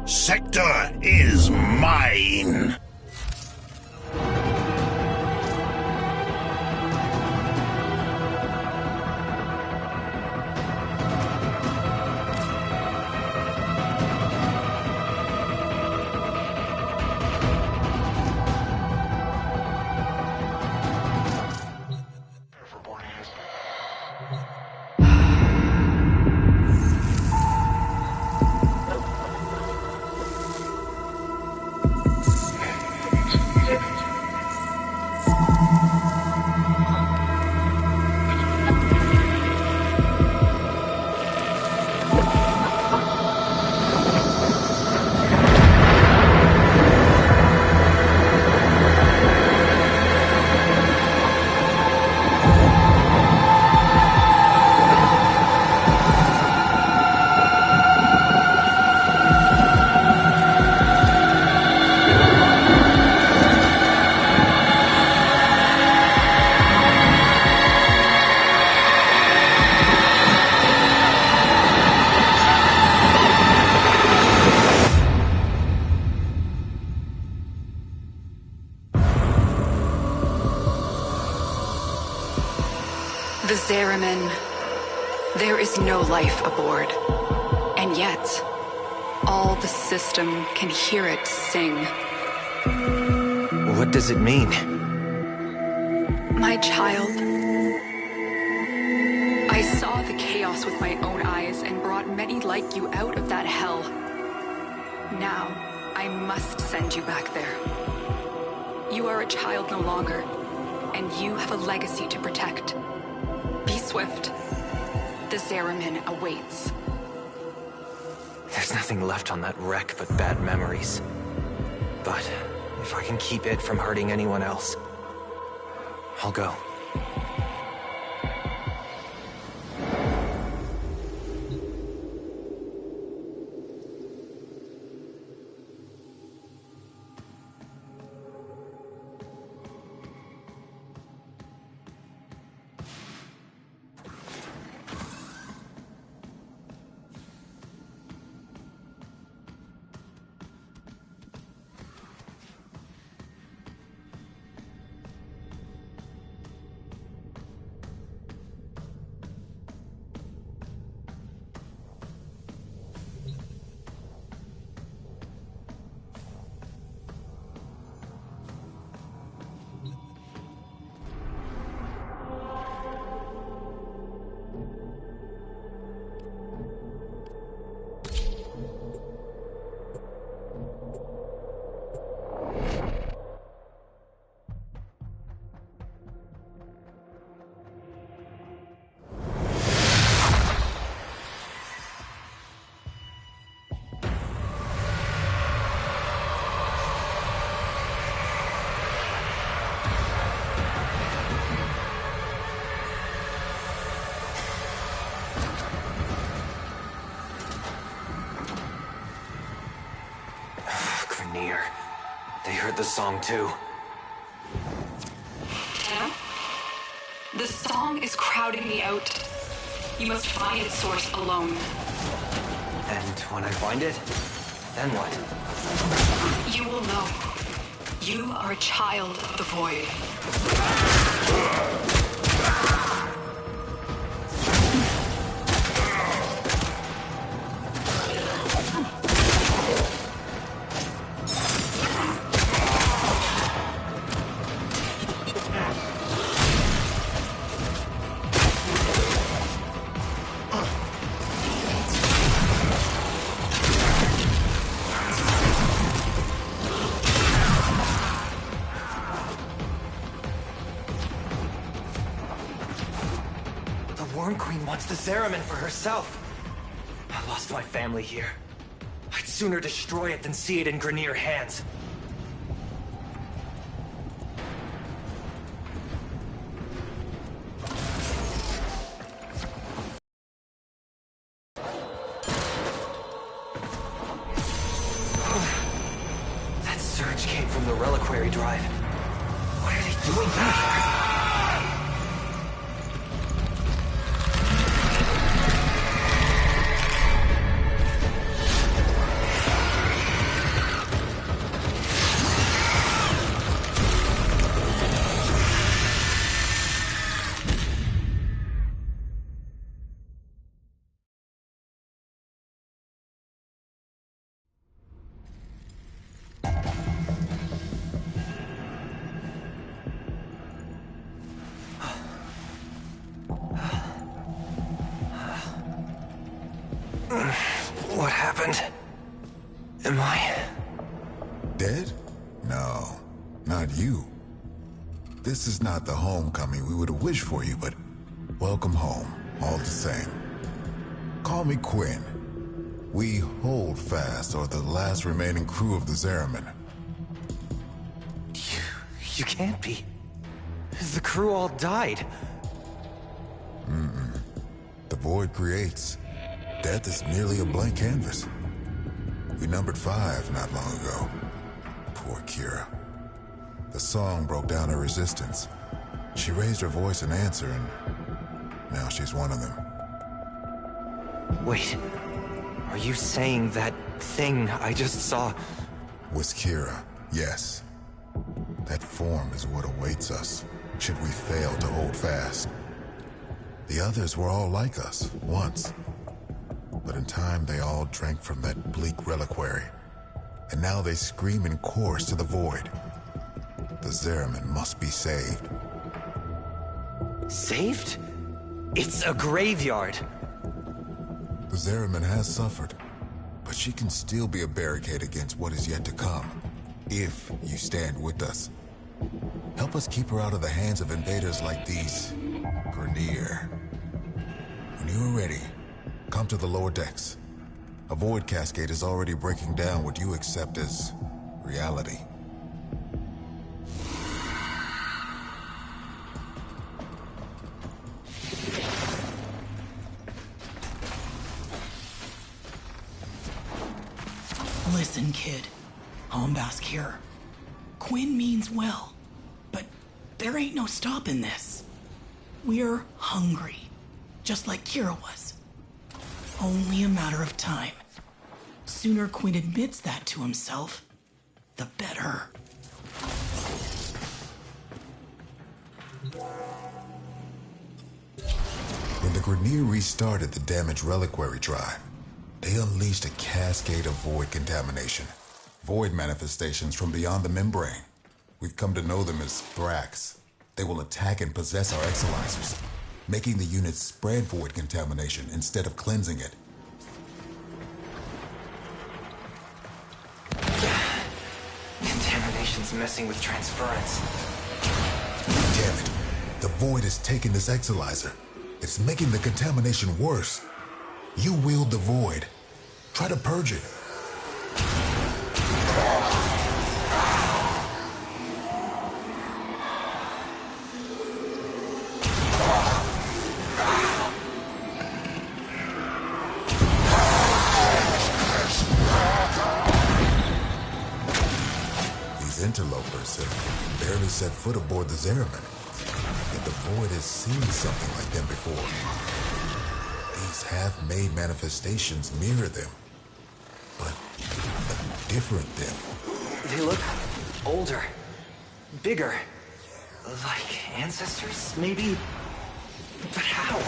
Sector is mine! The Zariman. There is no life aboard. And yet, all the system can hear it sing. What does it mean? My child. I saw the chaos with my own eyes and brought many like you out of that hell. Now, I must send you back there. You are a child no longer, and you have a legacy to protect. Be swift. The Zariman awaits. There's nothing left on that wreck but bad memories. But if I can keep it from hurting anyone else, I'll go. They heard the song too. Yeah? The song is crowding me out. You must find its source alone. And when I find it, then what? You will know. You are a child of the void. Queen wants the Zariman for herself. I lost my family here. I'd sooner destroy it than see it in Grineer hands. That surge came from the reliquary drive. What are they doing down there? What happened? Am I... Dead? No, not you. This is not the homecoming we would have wished for you, but welcome home, all the same. Call me Quinn. We hold fast are the last remaining crew of the Zariman. You can't be. The crew all died. The void creates. Death is merely a blank canvas. We numbered 5 not long ago. Poor Kira. The song broke down her resistance. She raised her voice in answer, and now she's one of them. Wait, are you saying that thing I just saw... Was Kira, yes. That form is what awaits us, should we fail to hold fast. The others were all like us, once. But in time, they all drank from that bleak reliquary. And now they scream in chorus to the void. The Zariman must be saved. Saved? It's a graveyard. The Zariman has suffered, but she can still be a barricade against what is yet to come, if you stand with us. Help us keep her out of the hands of invaders like these Grineer. When you are ready, come to the lower decks. A void cascade is already breaking down what you accept as reality. Listen, kid. Hombask here. Quinn means well, but there ain't no stopping this. We're hungry, just like Kira was. Only a matter of time. Sooner Quinn admits that to himself, the better. When the Grineer restarted the damaged reliquary drive, they unleashed a cascade of void contamination. Void manifestations from beyond the membrane. We've come to know them as Thrax. They will attack and possess our exolizers, making the units spread void contamination instead of cleansing it. Contamination's messing with transference. Damn it. The void has taken this exolizer. It's making the contamination worse. You wield the void. Try to purge it. These interlopers have barely set foot aboard the Zariman. Yet the void has seen something like them before. These half-made manifestations mirror them, but a different them. They look older, bigger, like ancestors, maybe? But how?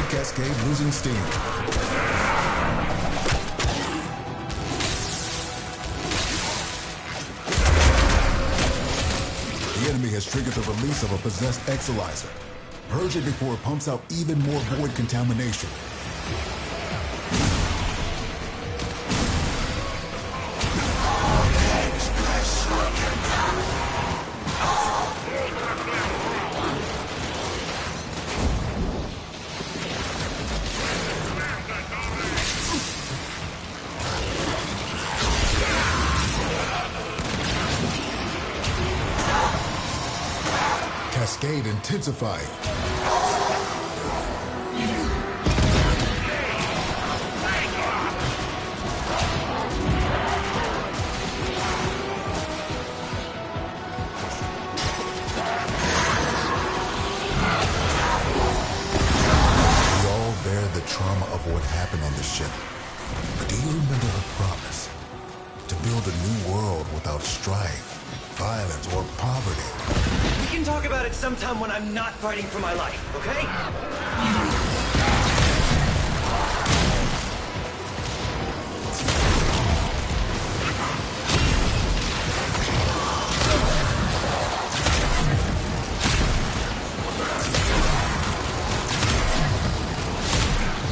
Cascade losing steam. The enemy has triggered the release of a possessed exolizer. Purge it before it pumps out even more void contamination. Cascade intensifying. We all bear the trauma of what happened on the ship. But do you remember her promise? To build a new world without strife. violence, or poverty. We can talk about it sometime when I'm not fighting for my life, okay?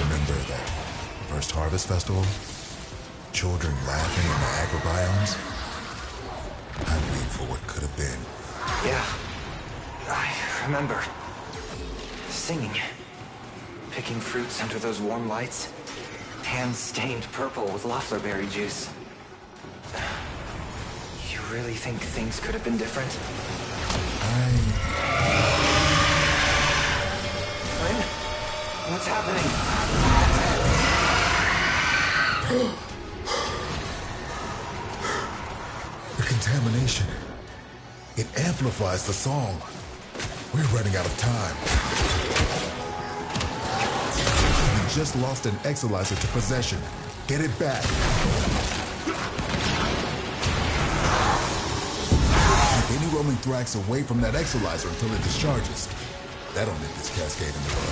Remember that first Harvest Festival? Children laughing in the agrobiomes? I wait for what could have been. Yeah, I remember. Singing. Picking fruits under those warm lights. Hands stained purple with loefflerberry juice. You really think things could have been different? Quinn? What's happening? The contamination. It amplifies the song. We're running out of time. We just lost an Exalizer to possession. Get it back. Keep any roaming Thrax away from that Exalizer until it discharges. That'll nip this cascade in the bud.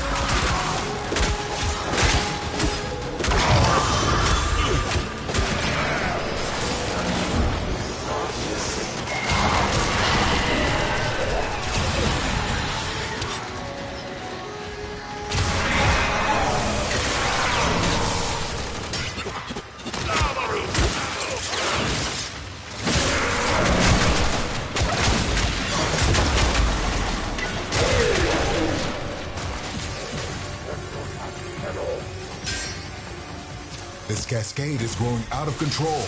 This cascade is growing out of control.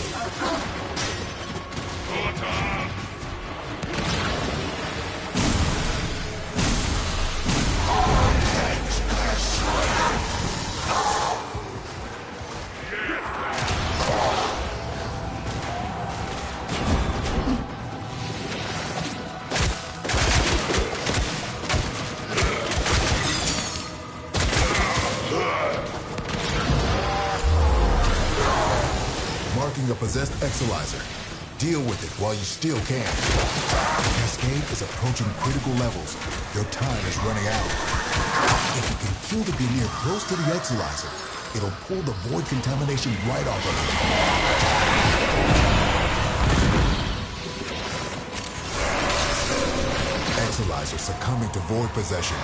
A possessed Exalizer. Deal with it while you still can. The cascade is approaching critical levels. Your time is running out. If you can kill the Gunir close to the Exalizer, it'll pull the void contamination right off of it. Exalizer succumbing to void possession.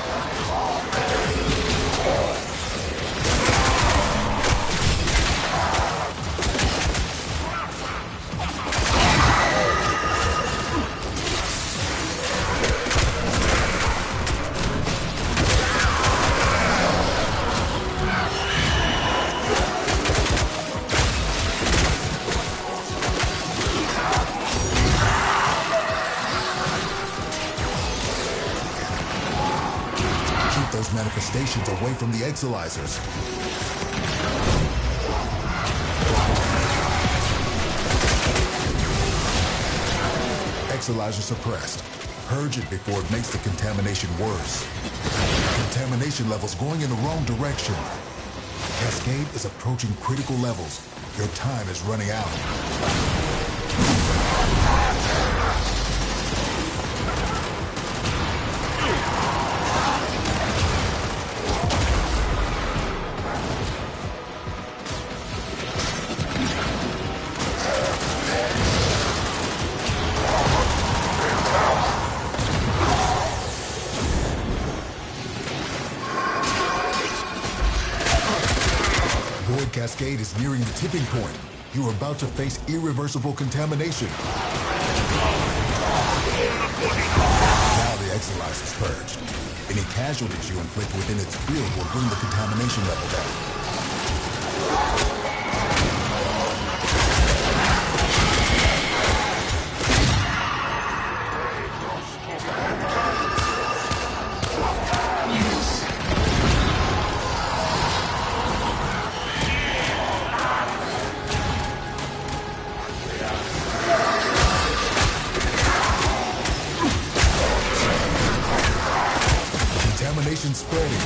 Manifestations away from the Exalizers. Exalizer suppressed. Purge it before it makes the contamination worse. Contamination levels going in the wrong direction. The cascade is approaching critical levels. Your time is running out. Cascade is nearing the tipping point. You are about to face irreversible contamination. Now the Exalizer is purged. Any casualties you inflict within its field will bring the contamination level down. Contamination spreading.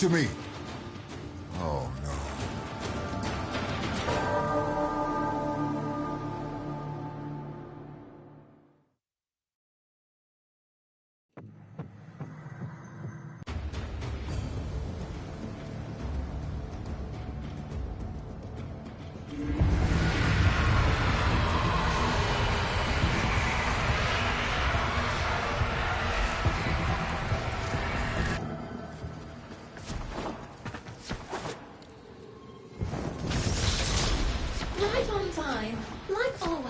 to me. Oh, no. Right on time, like always.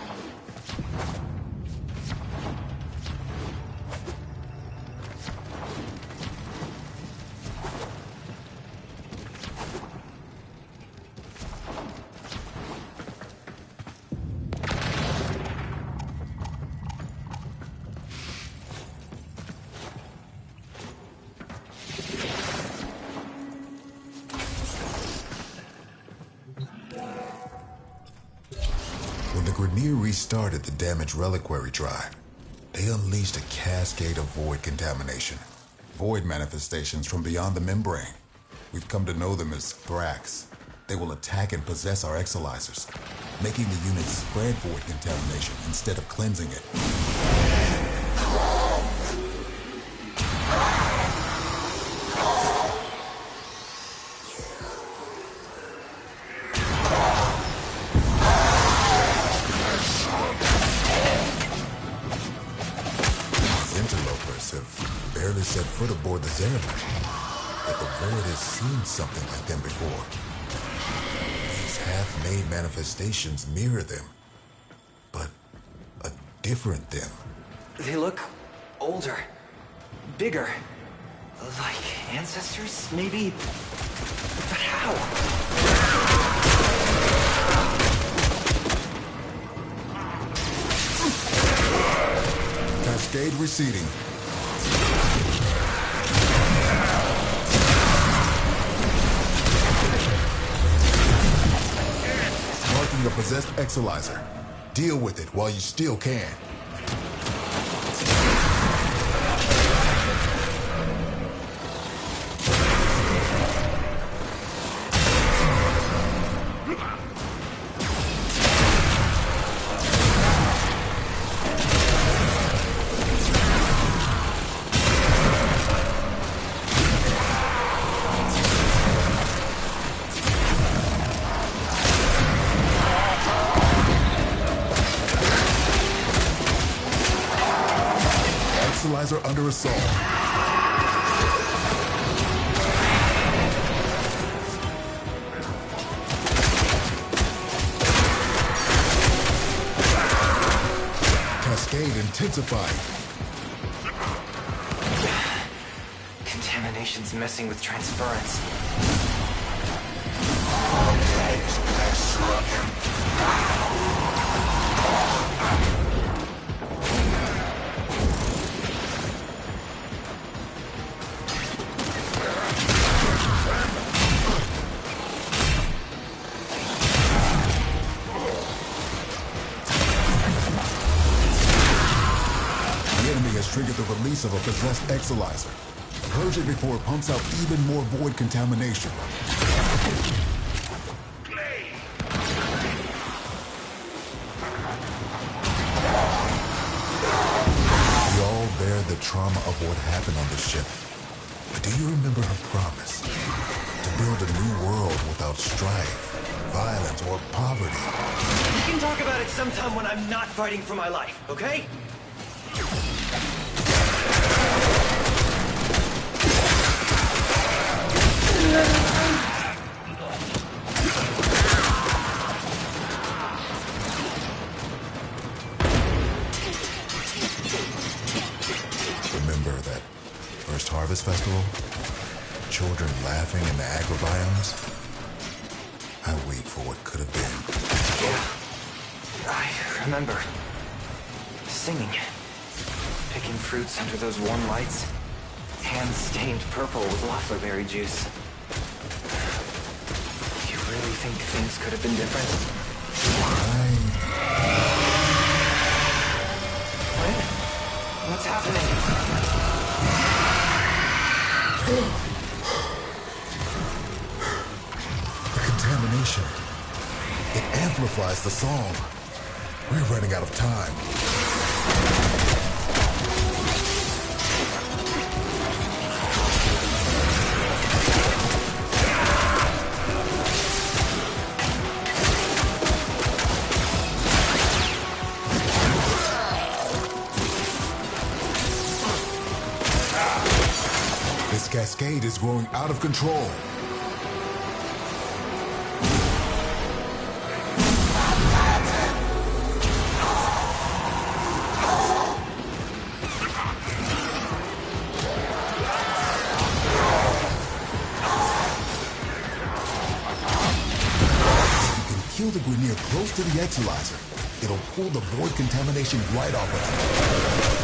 When the Grineer restarted the damaged reliquary drive, they unleashed a cascade of void contamination. Void manifestations from beyond the membrane. We've come to know them as Thrax. They will attack and possess our exolizers, making the unit spread void contamination instead of cleansing it. Have barely set foot aboard the Zariman, but the Void has seen something like them before. These half-made manifestations mirror them, but a different them. They look older, bigger, like ancestors, maybe? But how? Cascade receding. Marking a possessed exolizer. Deal with it while you still can. Exolizer under assault. Cascade intensifying. Contamination's messing with transference. Triggered the release of a possessed exolizer. Purge it before it pumps out even more void contamination. We all bear the trauma of what happened on the ship. But do you remember her promise? To build a new world without strife, violence, or poverty. We can talk about it sometime when I'm not fighting for my life, okay? Remember that first Harvest Festival? Children laughing in the agrobiomes? I wait for what could have been. Yeah, I remember. Singing. Picking fruits under those warm lights. Hands stained purple with Loeffler berry juice. You really think things could have been different? What's happening? possession. It amplifies the song. We're running out of time. This cascade is growing out of control. Kill the Grineer close to the Exalizer. It'll pull the void contamination right off of it.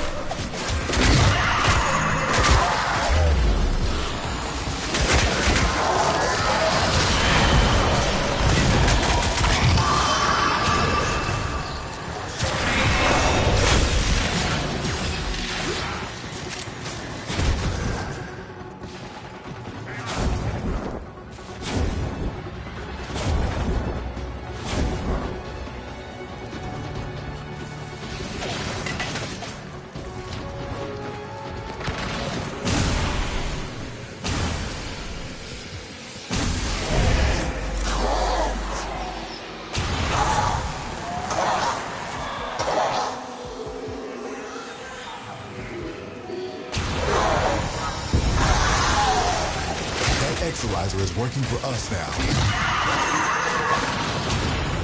Exalizer is working for us now.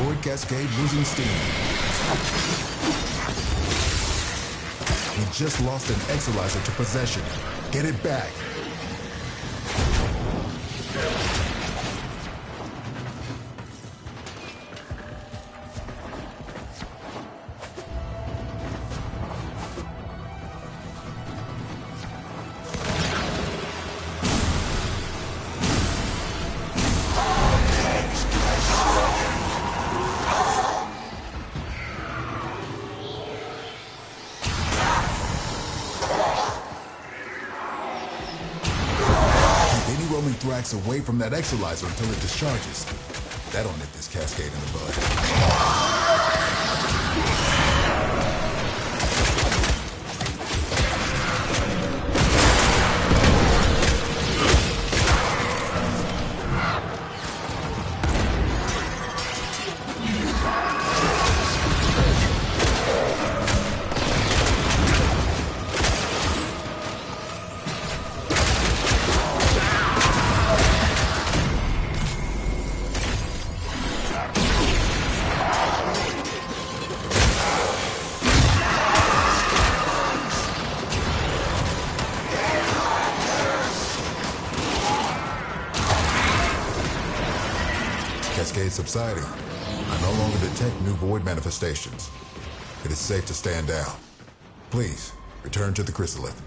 Void Cascade losing steam. We just lost an Exalizer to possession. Get it back. Thrax away from that Exalizer until it discharges. That'll nip this cascade in the bud. Cascade subsiding. I no longer detect new void manifestations. It is safe to stand down. Please, return to the chrysalith.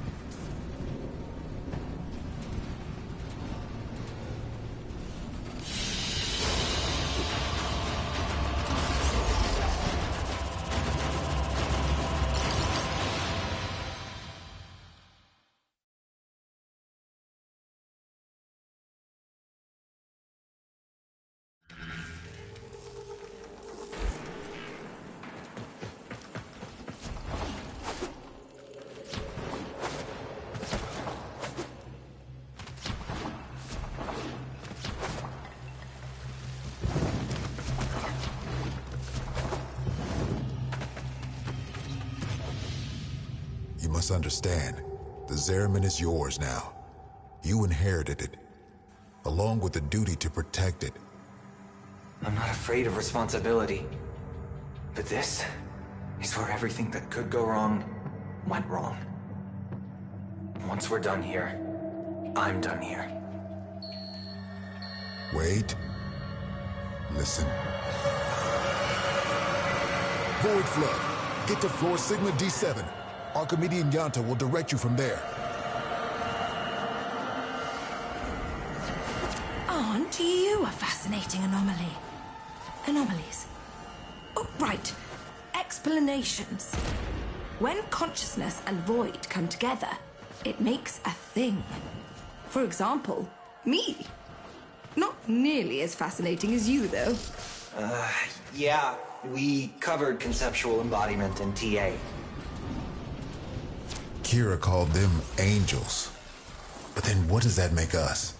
You must understand, the Zariman is yours now. You inherited it, along with the duty to protect it. I'm not afraid of responsibility. But this is where everything that could go wrong went wrong. Once we're done here, I'm done here. Wait. Listen. Void Flood. Get to floor Sigma D7. Archimedean Yanta will direct you from there. Aren't you a fascinating anomaly? Anomalies. Oh, right. Explanations. When consciousness and void come together, it makes a thing. For example, me. Not nearly as fascinating as you, though. Yeah, we covered conceptual embodiment in TA. Kira called them angels. But then what does that make us?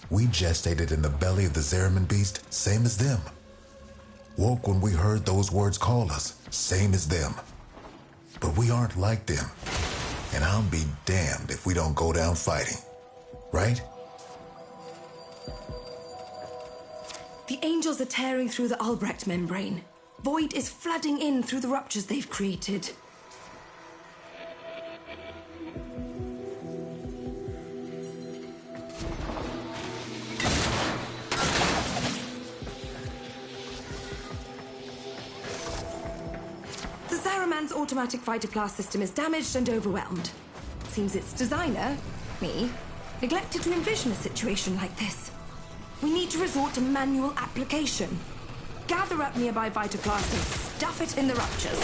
We gestated in the belly of the Zariman beast, same as them. Woke when we heard those words call us, same as them. But we aren't like them. And I'll be damned if we don't go down fighting. Right? The angels are tearing through the Albrecht membrane. Void is flooding in through the ruptures they've created. The Zariman's automatic fighter class system is damaged and overwhelmed. Seems its designer, me, neglected to envision a situation like this. We need to resort to manual application. Gather up nearby fighter class and stuff it in the ruptures.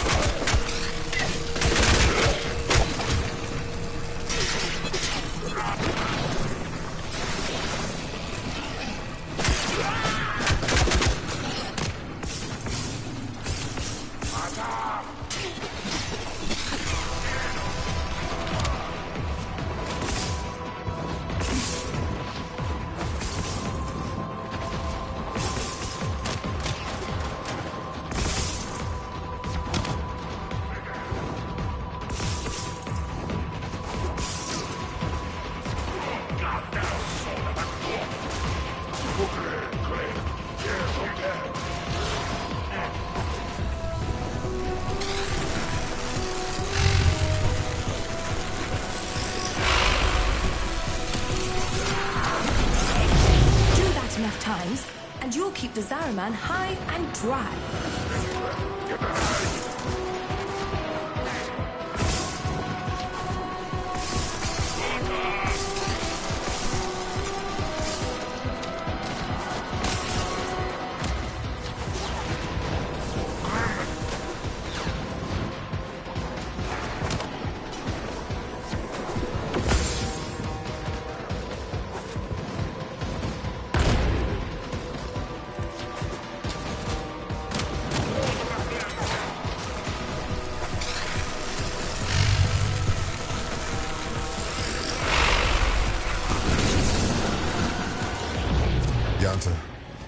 Times, and you'll keep the Zariman high and dry.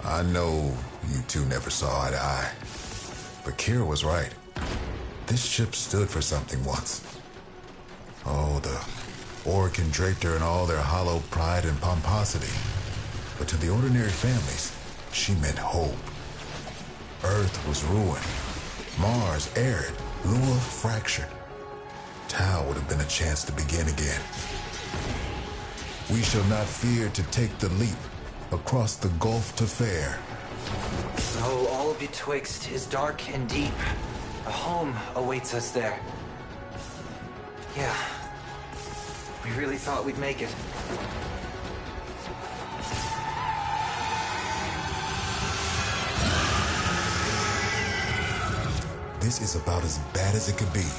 I know you two never saw eye to eye, but Kira was right. This ship stood for something once. Oh, the Orokin draped her in all their hollow pride and pomposity. But to the ordinary families, she meant hope. Earth was ruined, Mars arid, Lua fractured. Tau would have been a chance to begin again. We shall not fear to take the leap across the gulf to fair. So all betwixt is dark and deep. A home awaits us there. Yeah. We really thought we'd make it. This is about as bad as it could be.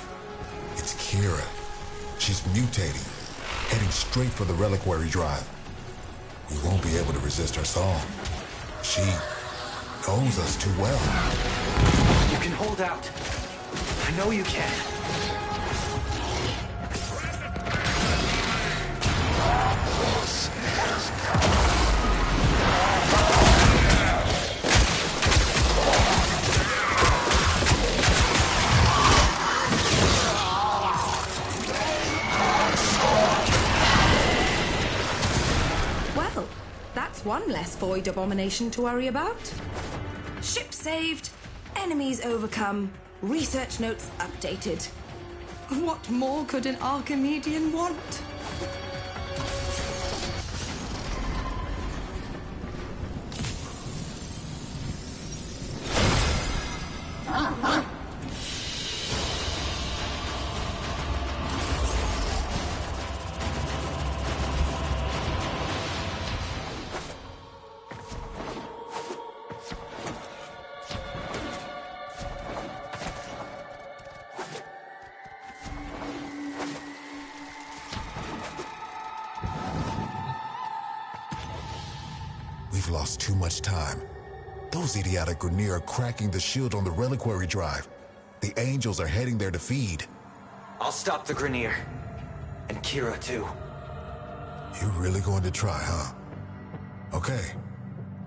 It's Kira. She's mutating, heading straight for the reliquary drive. We won't be able to resist her song. She knows us too well. You can hold out. I know you can. One less void abomination to worry about. Ship saved, enemies overcome, research notes updated. What more could an Archimedean want? We've lost too much time. Those idiotic Grineer are cracking the shield on the reliquary drive. The Angels are heading there to feed. I'll stop the Grineer. And Kira, too. You're really going to try, huh? Okay.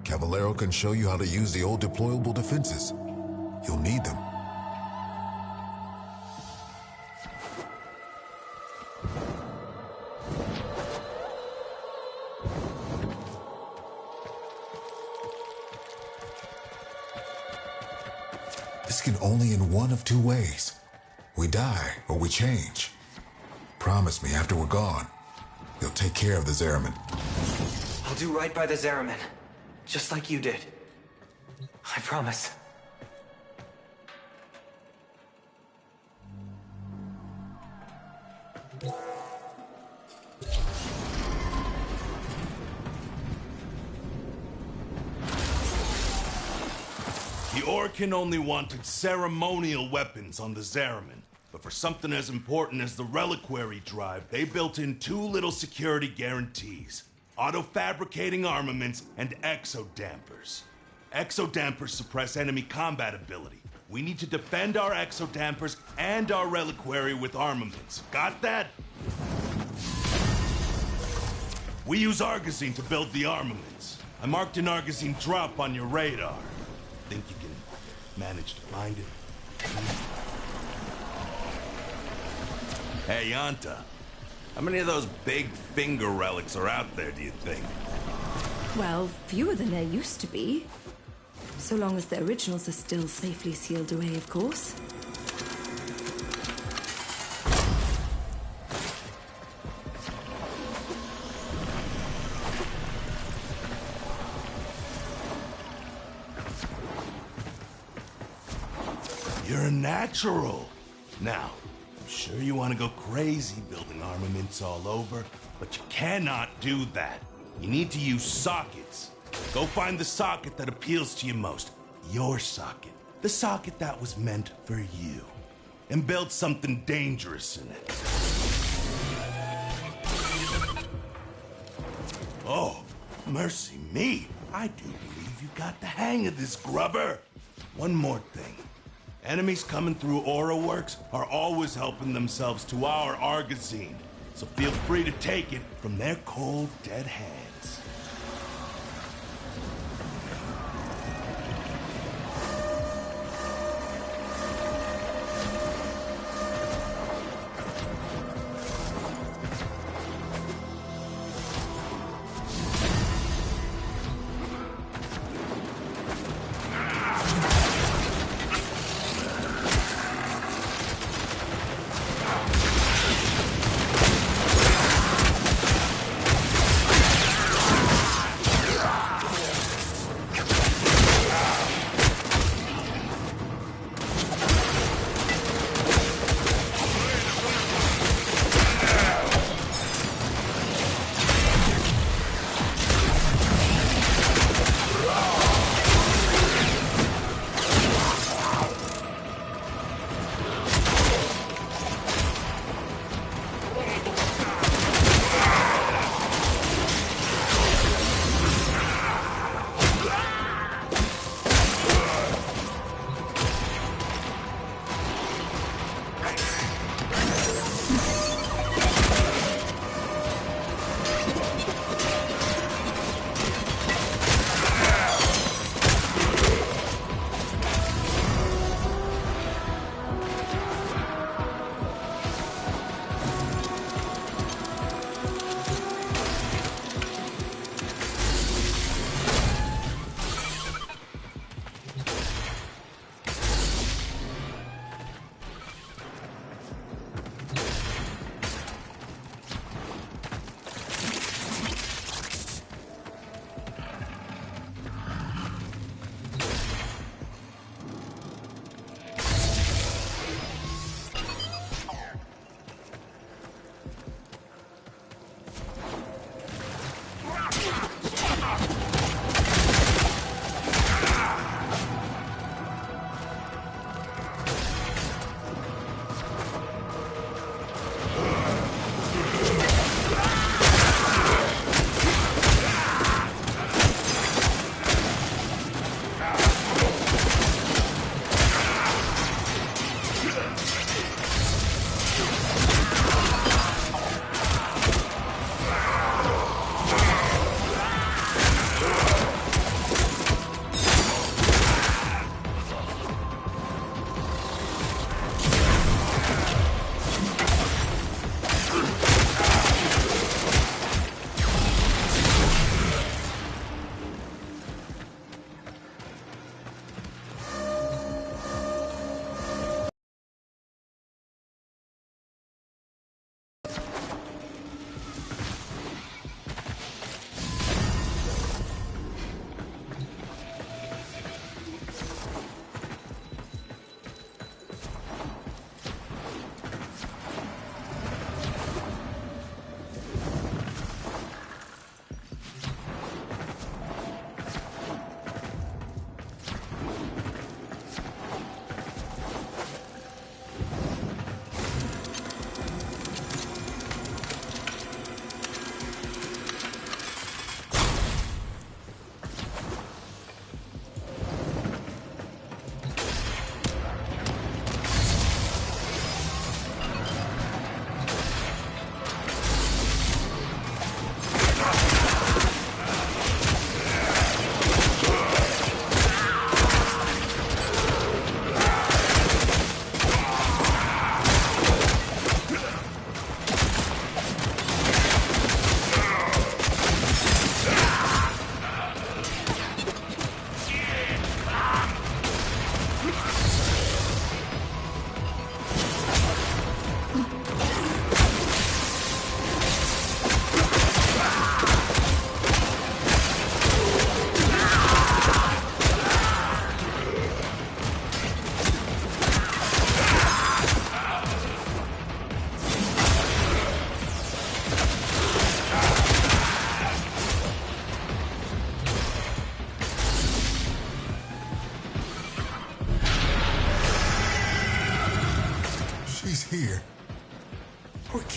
Caballero can show you how to use the old deployable defenses. You'll need them. This can only end one of two ways. We die, or we change. Promise me after we're gone, you'll take care of the Zariman. I'll do right by the Zariman. Just like you did. I promise. The Orkin only wanted ceremonial weapons on the Zariman, but for something as important as the reliquary drive, they built in two little security guarantees: auto-fabricating armaments and exodampers. Exodampers suppress enemy combat ability. We need to defend our exodampers and our reliquary with armaments. Got that? We use Argosine to build the armaments. I marked an Argosine drop on your radar. Think you can manage to find it? Hey, Yanta. How many of those big finger relics are out there, do you think? Well, fewer than there used to be. So long as the originals are still safely sealed away, of course. You're a natural. Now, I'm sure you want to go crazy building armaments all over, but you cannot do that. You need to use sockets. Go find the socket that appeals to you most. Your socket. The socket that was meant for you. And build something dangerous in it. Oh, mercy me. I do believe you got the hang of this, Grubber. One more thing. Enemies coming through Aura Works are always helping themselves to our Argosine, so feel free to take it from their cold, dead hands.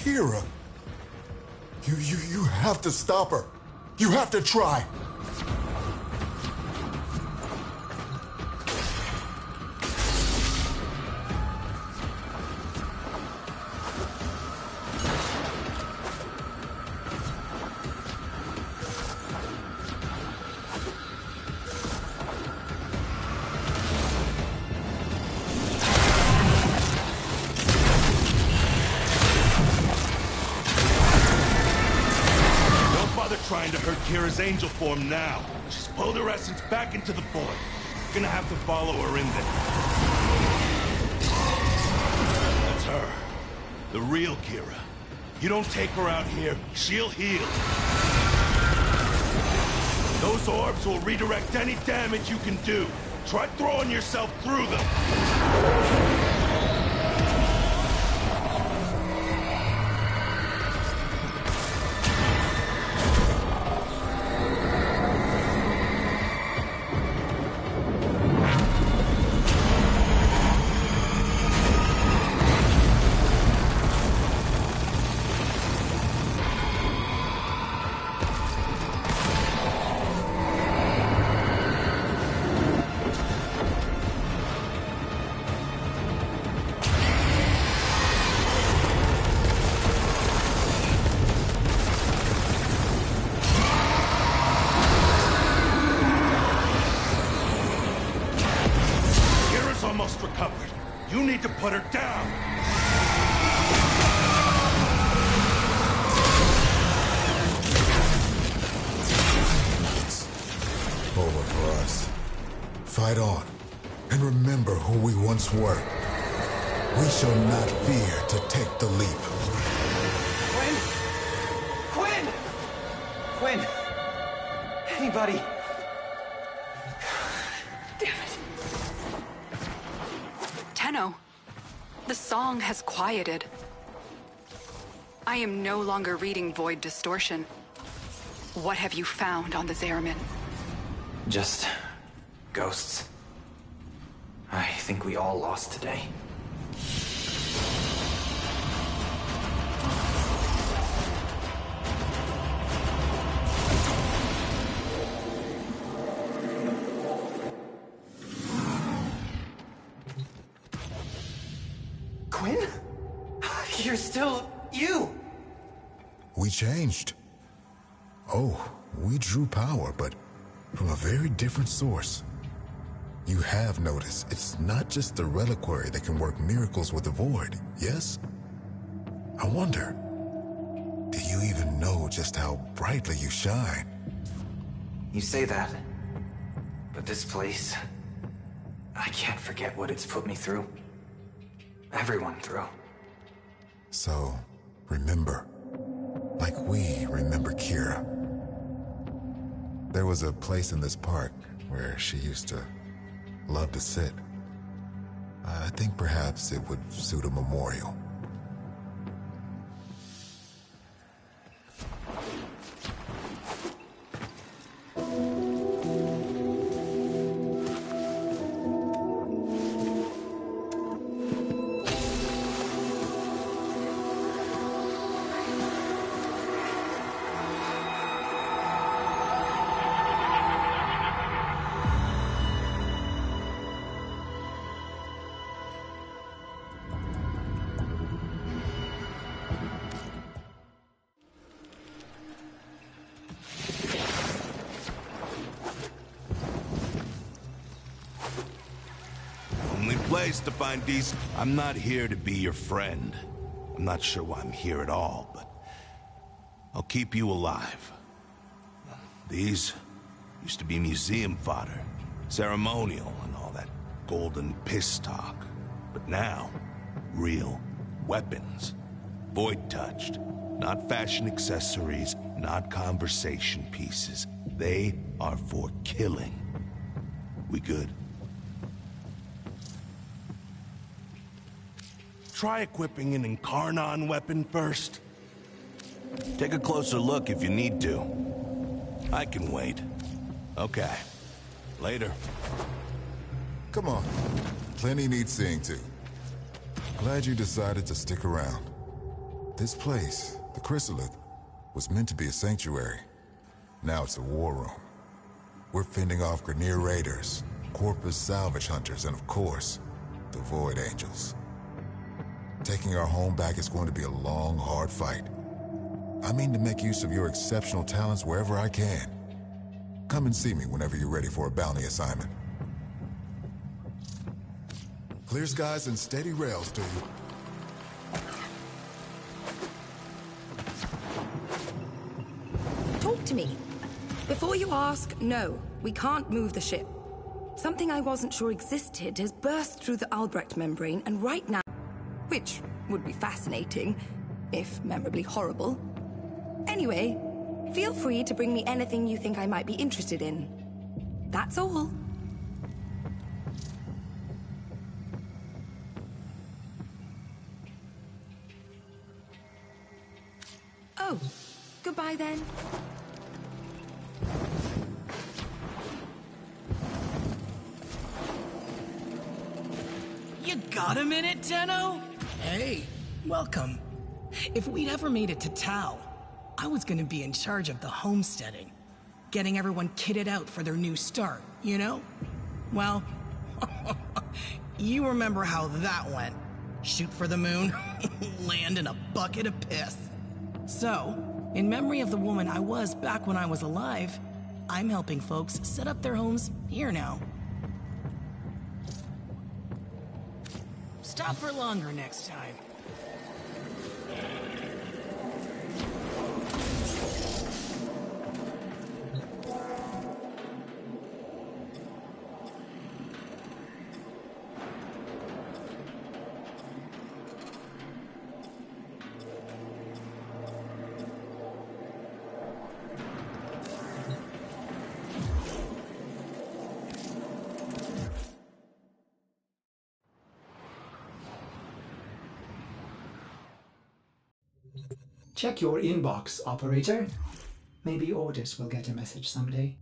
Kira! You have to stop her! You have to try! Trying to hurt Kira's angel form now. She's pulled her essence back into the void. You're gonna have to follow her in there. That's her. The real Kira. You don't take her out here, she'll heal. Those orbs will redirect any damage you can do. Try throwing yourself through them. Almost recovered. You need to put her down. It's over for us. Fight on. And remember who we once were. We shall not fear to take the leap. Quinn! Quinn! Quinn! Anybody? Tenno, the song has quieted. I am no longer reading Void Distortion. What have you found on the Zariman? Just ghosts. I think we all lost today. Quinn? You're still you! We changed. Oh, we drew power, but from a very different source. You have noticed, it's not just the reliquary that can work miracles with the void, yes? I wonder, do you even know just how brightly you shine? You say that, but this place, I can't forget what it's put me through. Everyone through. So, remember, like we remember Kira. There was a place in this park where she used to love to sit. I think perhaps it would suit a memorial. Place to find these. I'm not here to be your friend. I'm not sure why I'm here at all, but I'll keep you alive. These used to be museum fodder, ceremonial, and all that golden piss talk. But now, real weapons. Void touched. Not fashion accessories, not conversation pieces. They are for killing. We good? Try equipping an Incarnon weapon first. Take a closer look if you need to. I can wait. Okay. Later. Come on. Plenty need seeing to. Glad you decided to stick around. This place, the Chrysalith, was meant to be a sanctuary. Now it's a war room. We're fending off Grineer raiders, Corpus salvage hunters, and of course, the Void Angels. Taking our home back is going to be a long, hard fight. I mean to make use of your exceptional talents wherever I can. Come and see me whenever you're ready for a bounty assignment. Clear skies and steady rails to you. Talk to me. Before you ask, no, we can't move the ship. Something I wasn't sure existed has burst through the Albrecht membrane, and right now... which would be fascinating, if memorably horrible. Anyway, feel free to bring me anything you think I might be interested in. That's all. Oh, goodbye then. You got a minute, Tenno? Hey, welcome. If we'd ever made it to Tau, I was gonna be in charge of the homesteading. Getting everyone kitted out for their new start, you know? Well, you remember how that went. Shoot for the moon, land in a bucket of piss. So, in memory of the woman I was back when I was alive, I'm helping folks set up their homes here now. Stop for longer next time. Check your inbox, operator. Maybe Ordis will get a message someday.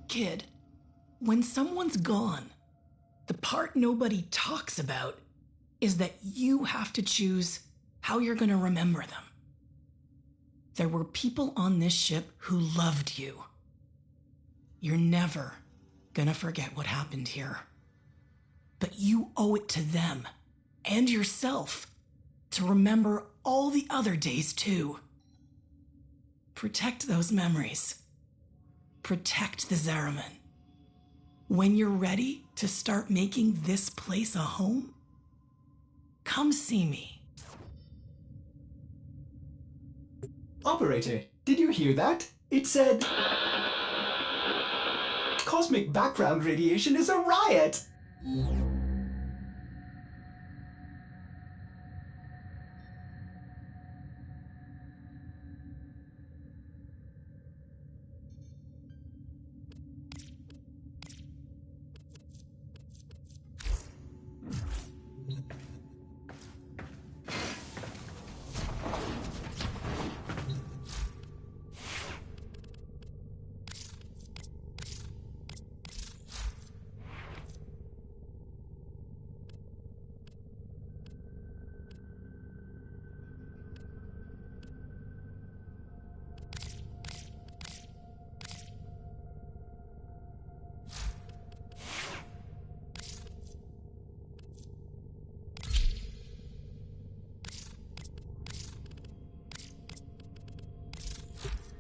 Kid, when someone's gone, the part nobody talks about is that you have to choose how you're gonna remember them. There were people on this ship who loved you. You're never gonna forget what happened here. But you owe it to them and yourself to remember all the other days too. Protect those memories. Protect the Zariman. When you're ready to start making this place a home, come see me. Operator, did you hear that? It said... cosmic background radiation is a riot!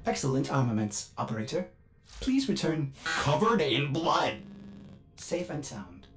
Excellent armaments, operator. Please return covered in blood. Safe and sound.